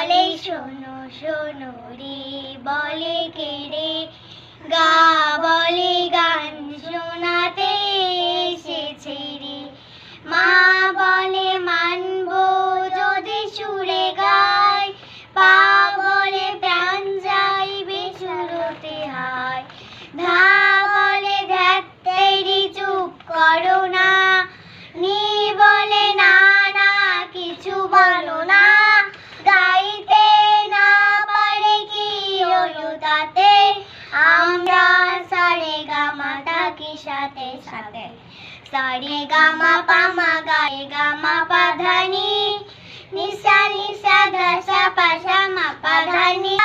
বলে শোনো শোনো রে, বলে কে রে, গা বলে গান শোনাতে এসেছে রে। মা বলে মানবো যদি সুরে গায়, পা বলে প্রাণ যাইবে সুরতে হায়। ধা বলে ধ্যাত্তেরি চুপ করো না, নি বলে না না কিছু বলো না। গাইতে না পারে কি হলো তাতে, আমরা সারে গামা থাকি সাথে সাথে। সারে গামা পামা গায়ে গামা পাধানি, নিসা নিসা ধা সা পা সা মা পা ধা নি।